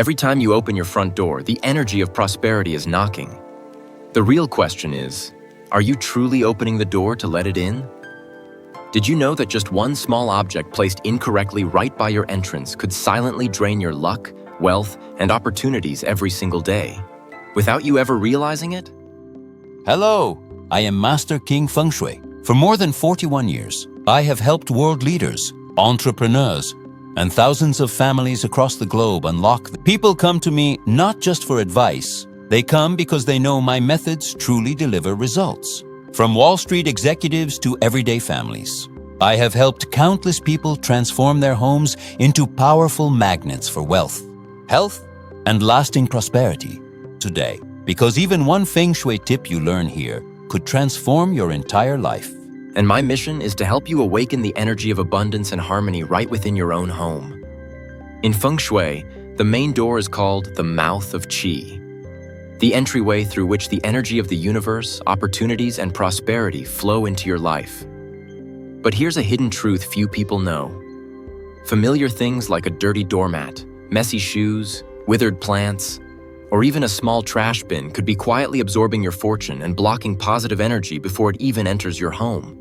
Every time you open your front door, the energy of prosperity is knocking. The real question is, are you truly opening the door to let it in? Did you know that just one small object placed incorrectly right by your entrance could silently drain your luck, wealth, and opportunities every single day, without you ever realizing it? Hello, I am Master King Feng Shui. For more than 41 years, I have helped world leaders, entrepreneurs, and thousands of families across the globe unlock. People come to me not just for advice. They come because they know my methods truly deliver results. From Wall Street executives to everyday families, I have helped countless people transform their homes into powerful magnets for wealth, health, and lasting prosperity today. Because even one Feng Shui tip you learn here could transform your entire life. And my mission is to help you awaken the energy of abundance and harmony right within your own home. In Feng Shui, the main door is called the mouth of Qi, the entryway through which the energy of the universe, opportunities, and prosperity flow into your life. But here's a hidden truth few people know. Familiar things like a dirty doormat, messy shoes, withered plants, or even a small trash bin could be quietly absorbing your fortune and blocking positive energy before it even enters your home.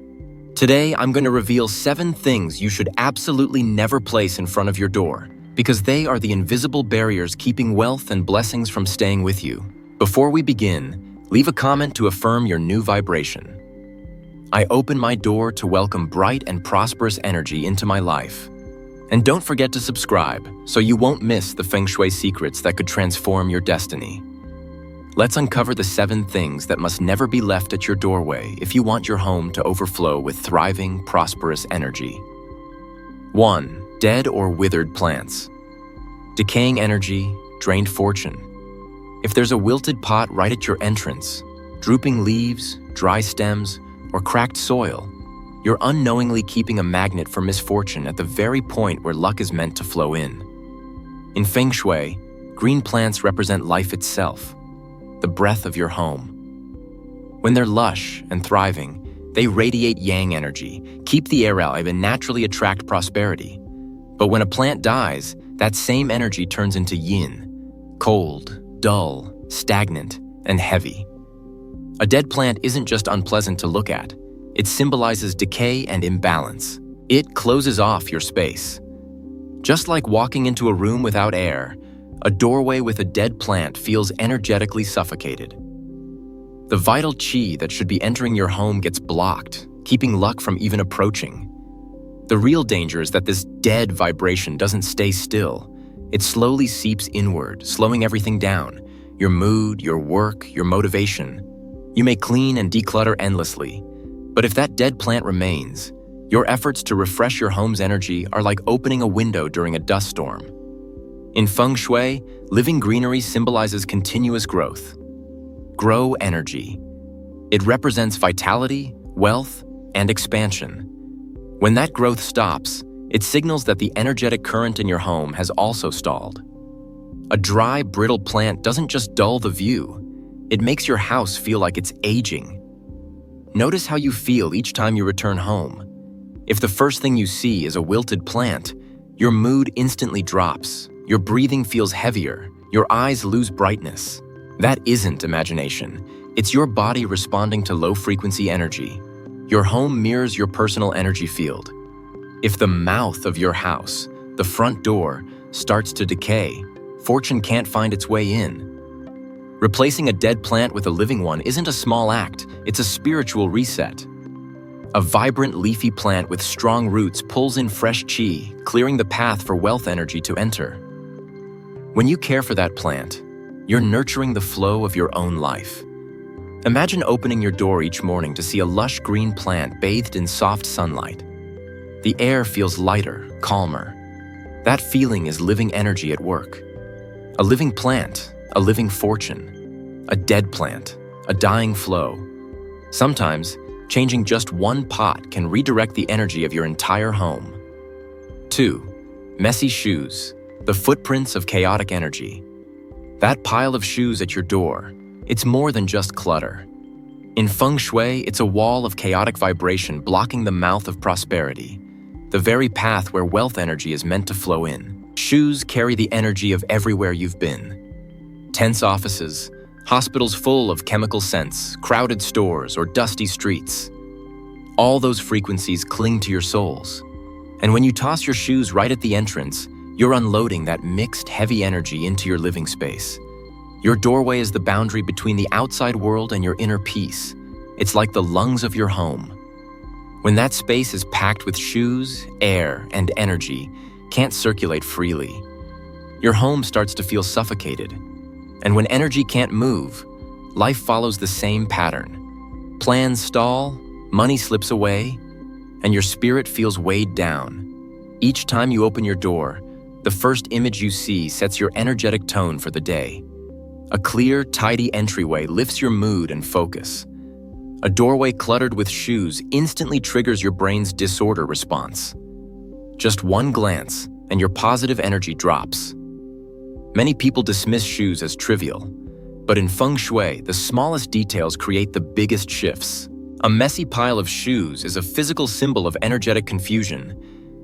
Today, I'm going to reveal 7 things you should absolutely never place in front of your door, because they are the invisible barriers keeping wealth and blessings from staying with you. Before we begin, leave a comment to affirm your new vibration. I open my door to welcome bright and prosperous energy into my life. And don't forget to subscribe so you won't miss the Feng Shui secrets that could transform your destiny. Let's uncover the 7 things that must never be left at your doorway if you want your home to overflow with thriving, prosperous energy. 1. Dead or withered plants. Decaying energy, drained fortune. If there's a wilted pot right at your entrance, drooping leaves, dry stems, or cracked soil, you're unknowingly keeping a magnet for misfortune at the very point where luck is meant to flow in. In Feng Shui, green plants represent life itself, the breath of your home. When they're lush and thriving, they radiate yang energy, keep the air alive, and naturally attract prosperity. But when a plant dies, that same energy turns into yin, cold, dull, stagnant, and heavy. A dead plant isn't just unpleasant to look at. It symbolizes decay and imbalance. It closes off your space. Just like walking into a room without air, a doorway with a dead plant feels energetically suffocated. The vital qi that should be entering your home gets blocked, keeping luck from even approaching. The real danger is that this dead vibration doesn't stay still. It slowly seeps inward, slowing everything down: your mood, your work, your motivation. You may clean and declutter endlessly, but if that dead plant remains, your efforts to refresh your home's energy are like opening a window during a dust storm. In Feng Shui, living greenery symbolizes continuous growth. Grow energy. It represents vitality, wealth, and expansion. When that growth stops, it signals that the energetic current in your home has also stalled. A dry, brittle plant doesn't just dull the view, it makes your house feel like it's aging. Notice how you feel each time you return home. If the first thing you see is a wilted plant, your mood instantly drops, your breathing feels heavier, your eyes lose brightness. That isn't imagination. It's your body responding to low-frequency energy. Your home mirrors your personal energy field. If the mouth of your house, the front door, starts to decay, fortune can't find its way in. Replacing a dead plant with a living one isn't a small act, it's a spiritual reset. A vibrant leafy plant with strong roots pulls in fresh qi, clearing the path for wealth energy to enter. When you care for that plant, you're nurturing the flow of your own life. Imagine opening your door each morning to see a lush green plant bathed in soft sunlight. The air feels lighter, calmer. That feeling is living energy at work. A living plant, a living fortune. A dead plant, a dying flow. Sometimes, changing just one pot can redirect the energy of your entire home. 2. Messy shoes, the footprints of chaotic energy. That pile of shoes at your door, it's more than just clutter. In Feng Shui, it's a wall of chaotic vibration blocking the mouth of prosperity, the very path where wealth energy is meant to flow in. Shoes carry the energy of everywhere you've been. Tense offices, hospitals full of chemical scents, crowded stores, or dusty streets. All those frequencies cling to your soles. And when you toss your shoes right at the entrance, you're unloading that mixed, heavy energy into your living space. Your doorway is the boundary between the outside world and your inner peace. It's like the lungs of your home. When that space is packed with shoes, air, and energy, can't circulate freely. Your home starts to feel suffocated. And when energy can't move, life follows the same pattern. Plans stall, money slips away, and your spirit feels weighed down. Each time you open your door, the first image you see sets your energetic tone for the day. A clear, tidy entryway lifts your mood and focus. A doorway cluttered with shoes instantly triggers your brain's disorder response. Just one glance, and your positive energy drops. Many people dismiss shoes as trivial, but in Feng Shui, the smallest details create the biggest shifts. A messy pile of shoes is a physical symbol of energetic confusion,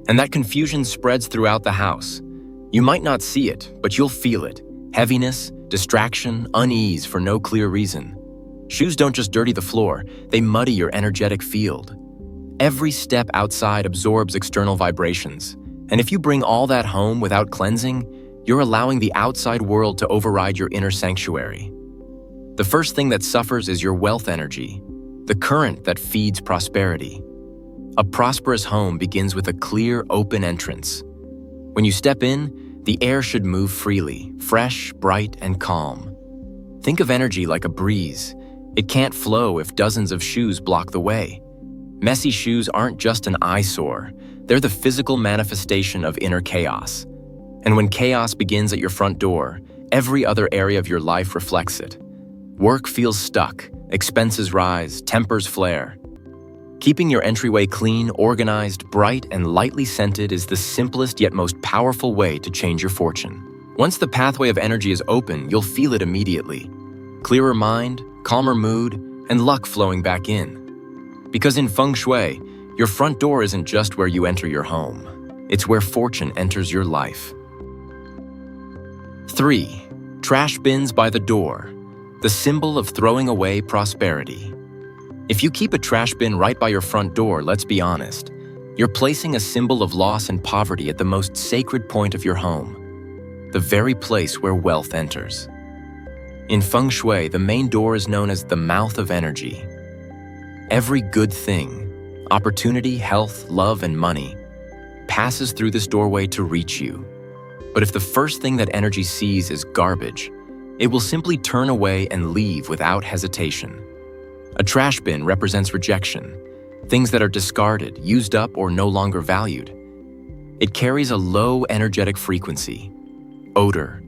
and that confusion spreads throughout the house. You might not see it, but you'll feel it. Heaviness, distraction, unease for no clear reason. Shoes don't just dirty the floor, they muddy your energetic field. Every step outside absorbs external vibrations, and if you bring all that home without cleansing, you're allowing the outside world to override your inner sanctuary. The first thing that suffers is your wealth energy, the current that feeds prosperity. A prosperous home begins with a clear, open entrance. When you step in, the air should move freely, fresh, bright, and calm. Think of energy like a breeze. It can't flow if dozens of shoes block the way. Messy shoes aren't just an eyesore. They're the physical manifestation of inner chaos. And when chaos begins at your front door, every other area of your life reflects it. Work feels stuck, expenses rise, tempers flare. Keeping your entryway clean, organized, bright, and lightly scented is the simplest yet most powerful way to change your fortune. Once the pathway of energy is open, you'll feel it immediately. Clearer mind, calmer mood, and luck flowing back in. Because in Feng Shui, your front door isn't just where you enter your home. It's where fortune enters your life. 3. Trash bins by the door, the symbol of throwing away prosperity. If you keep a trash bin right by your front door, let's be honest, you're placing a symbol of loss and poverty at the most sacred point of your home, the very place where wealth enters. In Feng Shui, the main door is known as the mouth of energy. Every good thing, opportunity, health, love, and money, passes through this doorway to reach you. But if the first thing that energy sees is garbage, it will simply turn away and leave without hesitation. A trash bin represents rejection, things that are discarded, used up, or no longer valued. It carries a low energetic frequency, odor,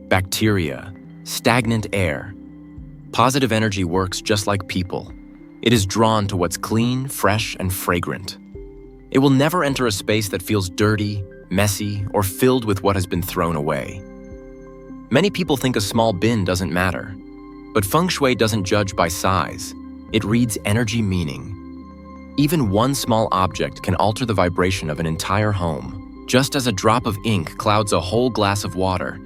bacteria, stagnant air. Positive energy works just like people. It is drawn to what's clean, fresh, and fragrant. It will never enter a space that feels dirty, messy, or filled with what has been thrown away. Many people think a small bin doesn't matter, but Feng Shui doesn't judge by size. It reads energy meaning. Even one small object can alter the vibration of an entire home. Just as a drop of ink clouds a whole glass of water,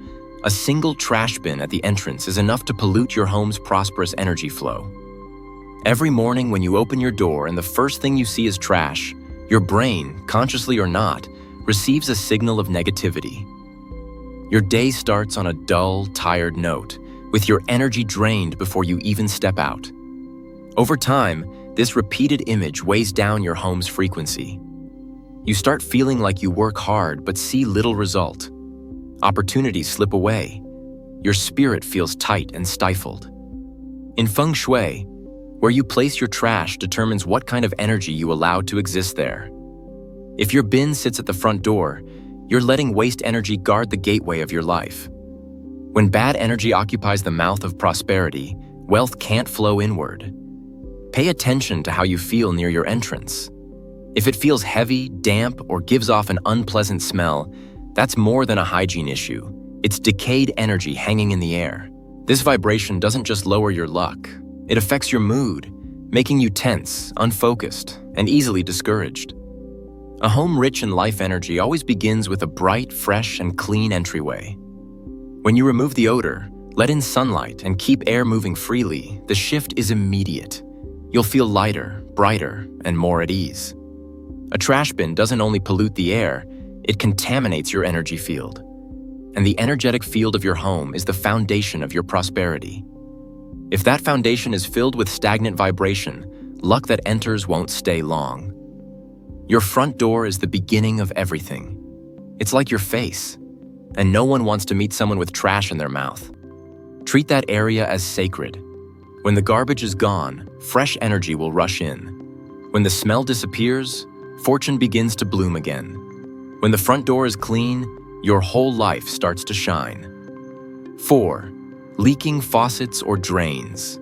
a single trash bin at the entrance is enough to pollute your home's prosperous energy flow. Every morning when you open your door and the first thing you see is trash, your brain, consciously or not, receives a signal of negativity. Your day starts on a dull, tired note, with your energy drained before you even step out. Over time, this repeated image weighs down your home's frequency. You start feeling like you work hard but see little result. Opportunities slip away. Your spirit feels tight and stifled. In Feng Shui, where you place your trash determines what kind of energy you allow to exist there. If your bin sits at the front door, you're letting waste energy guard the gateway of your life. When bad energy occupies the mouth of prosperity, wealth can't flow inward. Pay attention to how you feel near your entrance. If it feels heavy, damp, or gives off an unpleasant smell, that's more than a hygiene issue. It's decayed energy hanging in the air. This vibration doesn't just lower your luck. It affects your mood, making you tense, unfocused, and easily discouraged. A home rich in life energy always begins with a bright, fresh, and clean entryway. When you remove the odor, let in sunlight, and keep air moving freely, the shift is immediate. You'll feel lighter, brighter, and more at ease. A trash bin doesn't only pollute the air, it contaminates your energy field. And the energetic field of your home is the foundation of your prosperity. If that foundation is filled with stagnant vibration, luck that enters won't stay long. Your front door is the beginning of everything. It's like your face, and no one wants to meet someone with trash in their mouth. Treat that area as sacred. When the garbage is gone, fresh energy will rush in. When the smell disappears, fortune begins to bloom again. When the front door is clean, your whole life starts to shine. 4. Leaking faucets or drains.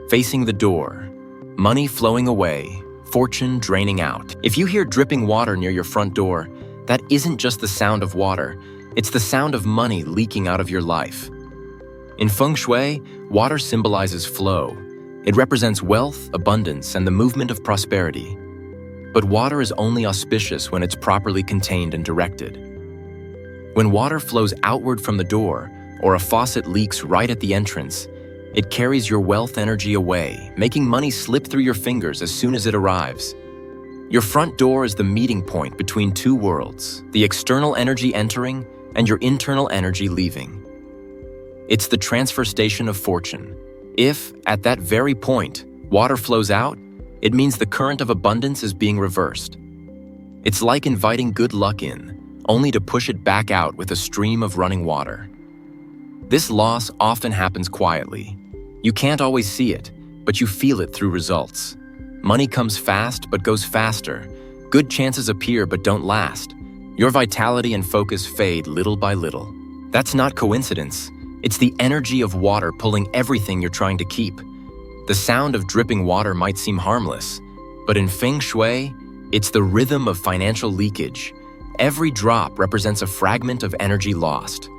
Facing the door, money flowing away, fortune draining out. If you hear dripping water near your front door, that isn't just the sound of water, it's the sound of money leaking out of your life. In Feng Shui, water symbolizes flow. It represents wealth, abundance, and the movement of prosperity. But water is only auspicious when it's properly contained and directed. When water flows outward from the door, or a faucet leaks right at the entrance, it carries your wealth energy away, making money slip through your fingers as soon as it arrives. Your front door is the meeting point between two worlds, the external energy entering and your internal energy leaving. It's the transfer station of fortune. If, at that very point, water flows out, it means the current of abundance is being reversed. It's like inviting good luck in, only to push it back out with a stream of running water. This loss often happens quietly. You can't always see it, but you feel it through results. Money comes fast but goes faster. Good chances appear but don't last. Your vitality and focus fade little by little. That's not coincidence. It's the energy of water pulling everything you're trying to keep. The sound of dripping water might seem harmless, but in Feng Shui, it's the rhythm of financial leakage. Every drop represents a fragment of energy lost.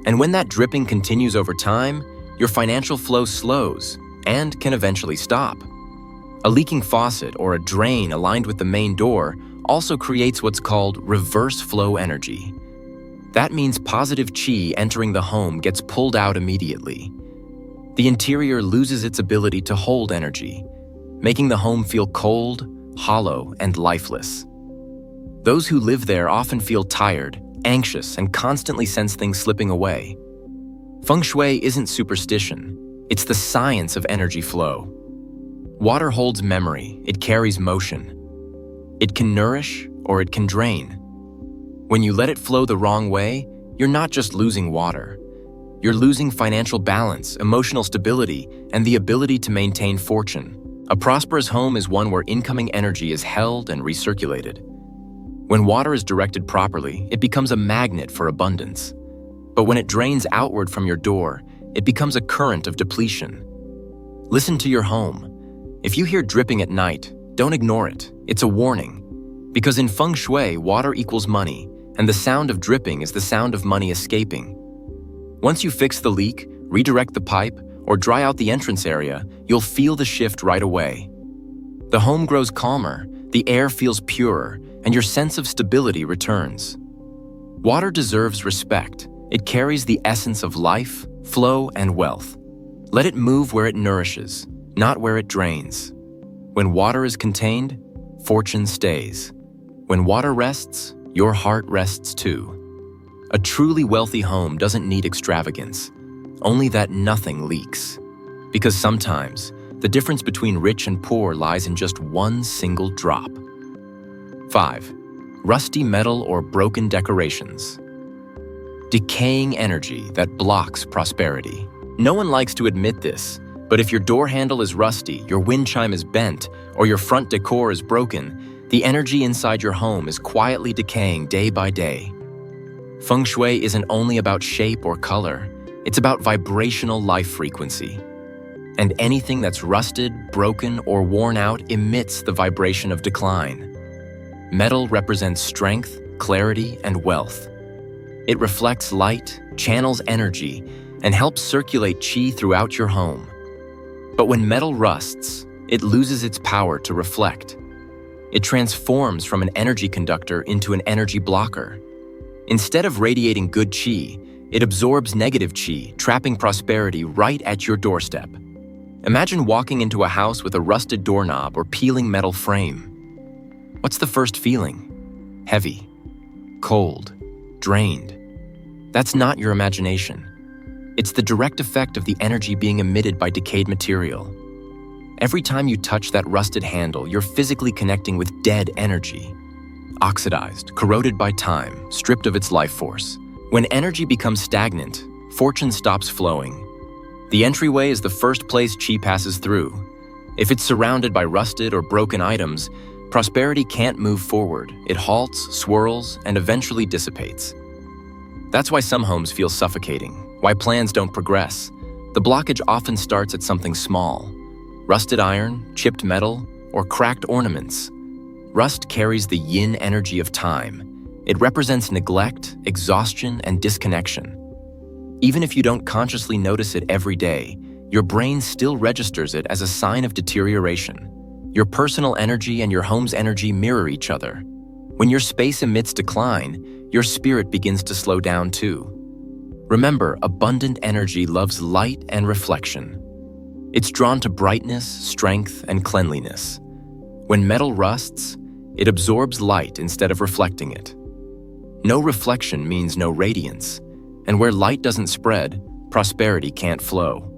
And when that dripping continues over time, your financial flow slows and can eventually stop. A leaking faucet or a drain aligned with the main door also creates what's called reverse flow energy. That means positive qi entering the home gets pulled out immediately. The interior loses its ability to hold energy, making the home feel cold, hollow, and lifeless. Those who live there often feel tired, anxious, and constantly sense things slipping away. Feng Shui isn't superstition, it's the science of energy flow. Water holds memory, it carries motion. It can nourish or it can drain. When you let it flow the wrong way, you're not just losing water. You're losing financial balance, emotional stability, and the ability to maintain fortune. A prosperous home is one where incoming energy is held and recirculated. When water is directed properly, it becomes a magnet for abundance. But when it drains outward from your door, it becomes a current of depletion. Listen to your home. If you hear dripping at night, don't ignore it. It's a warning. Because in Feng Shui, water equals money, and the sound of dripping is the sound of money escaping. Once you fix the leak, redirect the pipe, or dry out the entrance area, you'll feel the shift right away. The home grows calmer, the air feels purer, and your sense of stability returns. Water deserves respect. It carries the essence of life, flow, and wealth. Let it move where it nourishes, not where it drains. When water is contained, fortune stays. When water rests, your heart rests too. A truly wealthy home doesn't need extravagance, only that nothing leaks. Because sometimes, the difference between rich and poor lies in just one single drop. 5. Rusty metal or broken decorations. Decaying energy that blocks prosperity. No one likes to admit this, but if your door handle is rusty, your wind chime is bent, or your front decor is broken, the energy inside your home is quietly decaying day by day. Feng Shui isn't only about shape or color, it's about vibrational life frequency. And anything that's rusted, broken, or worn out emits the vibration of decline. Metal represents strength, clarity, and wealth. It reflects light, channels energy, and helps circulate qi throughout your home. But when metal rusts, it loses its power to reflect. It transforms from an energy conductor into an energy blocker. Instead of radiating good qi, it absorbs negative qi, trapping prosperity right at your doorstep. Imagine walking into a house with a rusted doorknob or peeling metal frame. What's the first feeling? Heavy, cold, drained. That's not your imagination. It's the direct effect of the energy being emitted by decayed material. Every time you touch that rusted handle, you're physically connecting with dead energy. Oxidized, corroded by time, stripped of its life force. When energy becomes stagnant, fortune stops flowing. The entryway is the first place qi passes through. If it's surrounded by rusted or broken items, prosperity can't move forward. It halts, swirls, and eventually dissipates. That's why some homes feel suffocating, why plans don't progress. The blockage often starts at something small. Rusted iron, chipped metal, or cracked ornaments. Rust carries the yin energy of time. It represents neglect, exhaustion, and disconnection. Even if you don't consciously notice it every day, your brain still registers it as a sign of deterioration. Your personal energy and your home's energy mirror each other. When your space emits decline, your spirit begins to slow down too. Remember, abundant energy loves light and reflection. It's drawn to brightness, strength, and cleanliness. When metal rusts, it absorbs light instead of reflecting it. No reflection means no radiance, and where light doesn't spread, prosperity can't flow.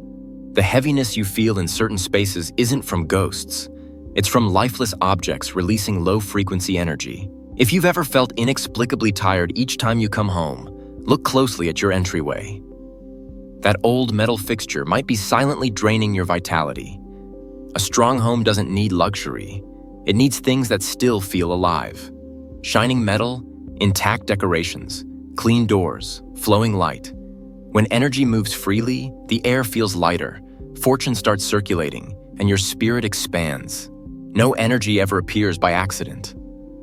The heaviness you feel in certain spaces isn't from ghosts. It's from lifeless objects releasing low-frequency energy. If you've ever felt inexplicably tired each time you come home, look closely at your entryway. That old metal fixture might be silently draining your vitality. A strong home doesn't need luxury. It needs things that still feel alive. Shining metal, intact decorations, clean doors, flowing light. When energy moves freely, the air feels lighter, fortune starts circulating, and your spirit expands. No energy ever appears by accident.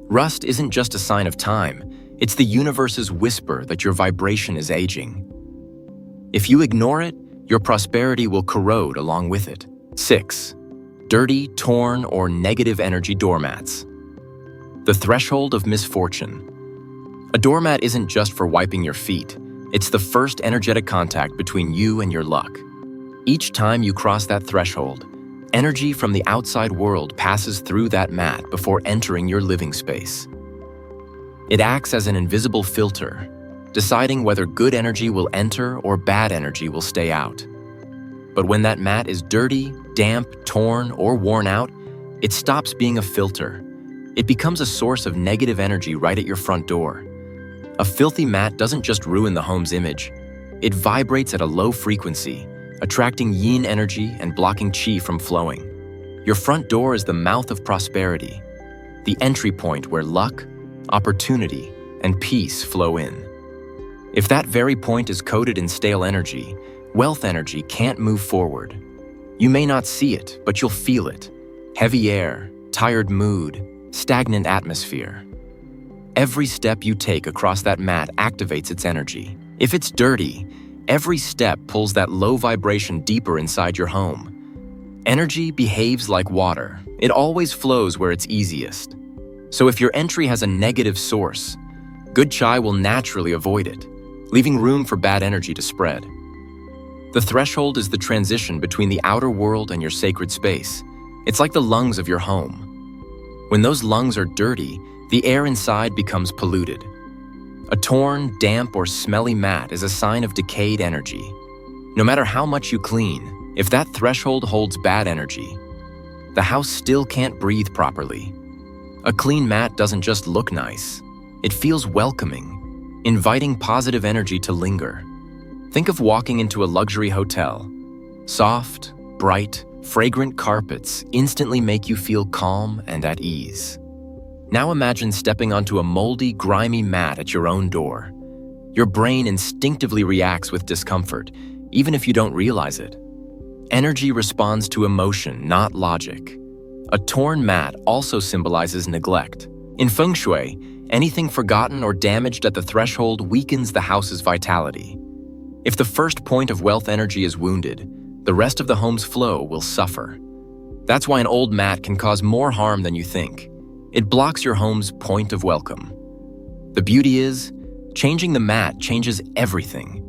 Rust isn't just a sign of time, it's the universe's whisper that your vibration is aging. If you ignore it, your prosperity will corrode along with it. 6. Dirty, torn, or negative energy doormats. The threshold of misfortune. A doormat isn't just for wiping your feet. It's the first energetic contact between you and your luck. Each time you cross that threshold, energy from the outside world passes through that mat before entering your living space. It acts as an invisible filter, deciding whether good energy will enter or bad energy will stay out. But when that mat is dirty, damp, torn, or worn out, it stops being a filter. It becomes a source of negative energy right at your front door. A filthy mat doesn't just ruin the home's image. It vibrates at a low frequency, attracting yin energy and blocking qi from flowing. Your front door is the mouth of prosperity, the entry point where luck, opportunity, and peace flow in. If that very point is coated in stale energy, wealth energy can't move forward. You may not see it, but you'll feel it. Heavy air, tired mood, stagnant atmosphere. Every step you take across that mat activates its energy. If it's dirty, every step pulls that low vibration deeper inside your home. Energy behaves like water. It always flows where it's easiest. So if your entry has a negative source, good chai will naturally avoid it, leaving room for bad energy to spread. The threshold is the transition between the outer world and your sacred space. It's like the lungs of your home. When those lungs are dirty, the air inside becomes polluted. A torn, damp, or smelly mat is a sign of decayed energy. No matter how much you clean, if that threshold holds bad energy, the house still can't breathe properly. A clean mat doesn't just look nice. It feels welcoming, inviting positive energy to linger. Think of walking into a luxury hotel. Soft, bright, fragrant carpets instantly make you feel calm and at ease. Now imagine stepping onto a moldy, grimy mat at your own door. Your brain instinctively reacts with discomfort, even if you don't realize it. Energy responds to emotion, not logic. A torn mat also symbolizes neglect. In Feng Shui, anything forgotten or damaged at the threshold weakens the house's vitality. If the first point of wealth energy is wounded, the rest of the home's flow will suffer. That's why an old mat can cause more harm than you think. It blocks your home's point of welcome. The beauty is, changing the mat changes everything.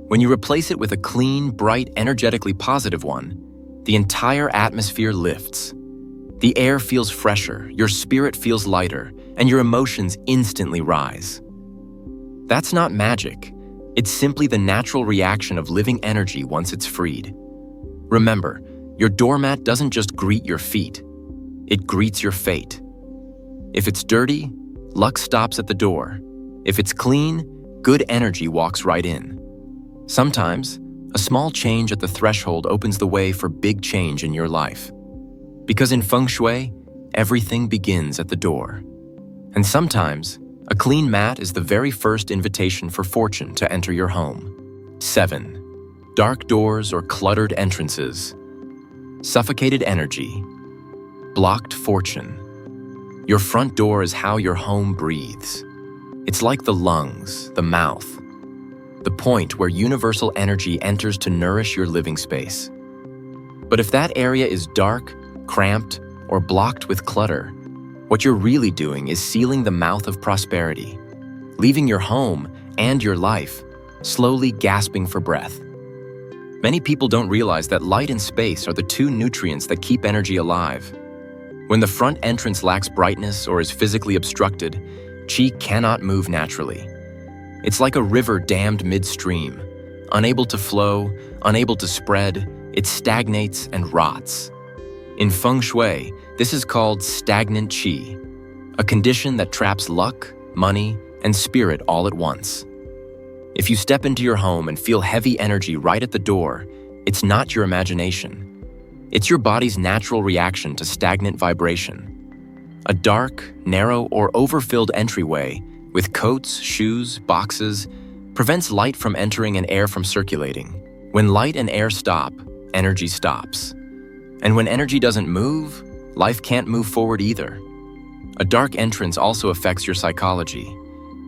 When you replace it with a clean, bright, energetically positive one, the entire atmosphere lifts. The air feels fresher, your spirit feels lighter, and your emotions instantly rise. That's not magic. It's simply the natural reaction of living energy once it's freed. Remember, your doormat doesn't just greet your feet. It greets your fate. If it's dirty, luck stops at the door. If it's clean, good energy walks right in. Sometimes, a small change at the threshold opens the way for big change in your life. Because in Feng Shui, everything begins at the door. And sometimes, a clean mat is the very first invitation for fortune to enter your home. 7. Dark doors or cluttered entrances. Suffocated energy. Blocked fortune. Your front door is how your home breathes. It's like the lungs, the mouth, the point where universal energy enters to nourish your living space. But if that area is dark, cramped, or blocked with clutter, what you're really doing is sealing the mouth of prosperity, leaving your home and your life slowly gasping for breath. Many people don't realize that light and space are the two nutrients that keep energy alive. When the front entrance lacks brightness or is physically obstructed, qi cannot move naturally. It's like a river dammed midstream. Unable to flow, unable to spread, it stagnates and rots. In Feng Shui, this is called stagnant qi, a condition that traps luck, money, and spirit all at once. If you step into your home and feel heavy energy right at the door, it's not your imagination. It's your body's natural reaction to stagnant vibration. A dark, narrow, or overfilled entryway with coats, shoes, boxes prevents light from entering and air from circulating. When light and air stop, energy stops. And when energy doesn't move, life can't move forward either. A dark entrance also affects your psychology.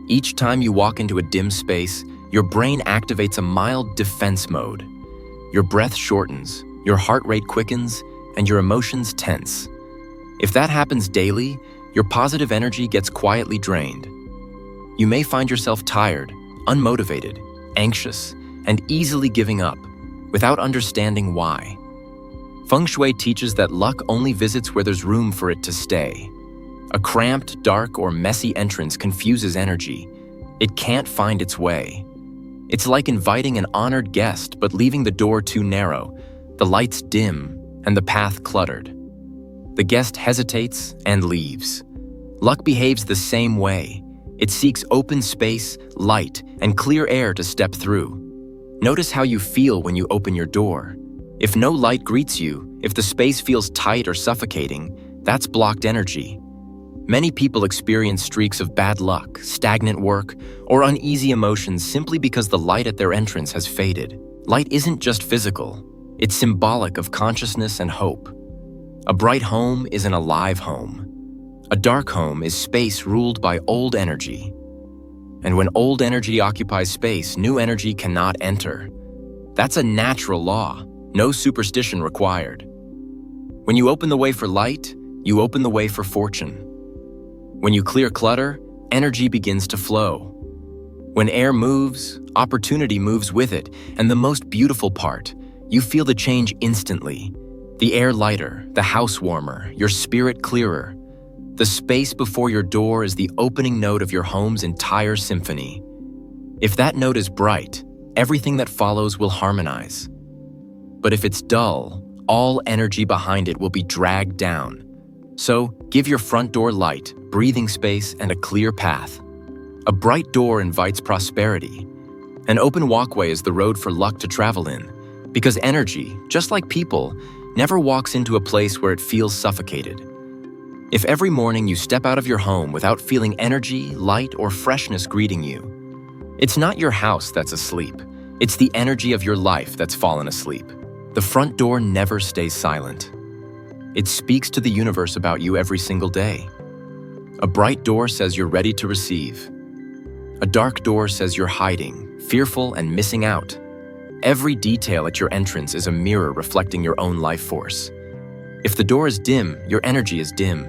Each time you walk into a dim space, your brain activates a mild defense mode. Your breath shortens, your heart rate quickens, and your emotions tense. If that happens daily, your positive energy gets quietly drained. You may find yourself tired, unmotivated, anxious, and easily giving up, without understanding why. Feng Shui teaches that luck only visits where there's room for it to stay. A cramped, dark, or messy entrance confuses energy. It can't find its way. It's like inviting an honored guest but leaving the door too narrow, the lights dim, and the path cluttered. The guest hesitates and leaves. Luck behaves the same way. It seeks open space, light, and clear air to step through. Notice how you feel when you open your door. If no light greets you, if the space feels tight or suffocating, that's blocked energy. Many people experience streaks of bad luck, stagnant work, or uneasy emotions simply because the light at their entrance has faded. Light isn't just physical. It's symbolic of consciousness and hope. A bright home is an alive home. A dark home is space ruled by old energy. And when old energy occupies space, new energy cannot enter. That's a natural law, no superstition required. When you open the way for light, you open the way for fortune. When you clear clutter, energy begins to flow. When air moves, opportunity moves with it, and the most beautiful part, you feel the change instantly. The air lighter, the house warmer, your spirit clearer. The space before your door is the opening note of your home's entire symphony. If that note is bright, everything that follows will harmonize. But if it's dull, all energy behind it will be dragged down. So, give your front door light, breathing space, and a clear path. A bright door invites prosperity. An open walkway is the road for luck to travel in, because energy, just like people, never walks into a place where it feels suffocated. If every morning you step out of your home without feeling energy, light, or freshness greeting you, it's not your house that's asleep. It's the energy of your life that's fallen asleep. The front door never stays silent. It speaks to the universe about you every single day. A bright door says you're ready to receive. A dark door says you're hiding, fearful, and missing out. Every detail at your entrance is a mirror reflecting your own life force. If the door is dim, your energy is dim.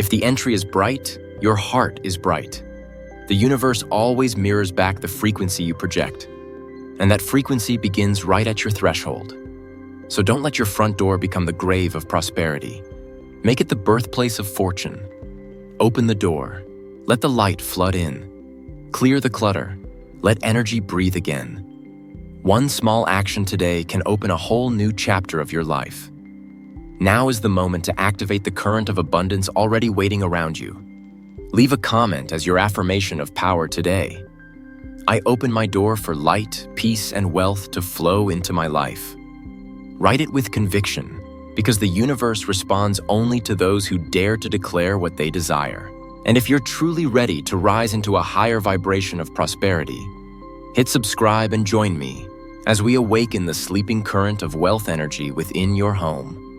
If the entry is bright, your heart is bright. The universe always mirrors back the frequency you project, and that frequency begins right at your threshold. So don't let your front door become the grave of prosperity. Make it the birthplace of fortune. Open the door. Let the light flood in. Clear the clutter. Let energy breathe again. One small action today can open a whole new chapter of your life. Now is the moment to activate the current of abundance already waiting around you. Leave a comment as your affirmation of power today. I open my door for light, peace, and wealth to flow into my life. Write it with conviction, because the universe responds only to those who dare to declare what they desire. And if you're truly ready to rise into a higher vibration of prosperity, hit subscribe and join me as we awaken the sleeping current of wealth energy within your home.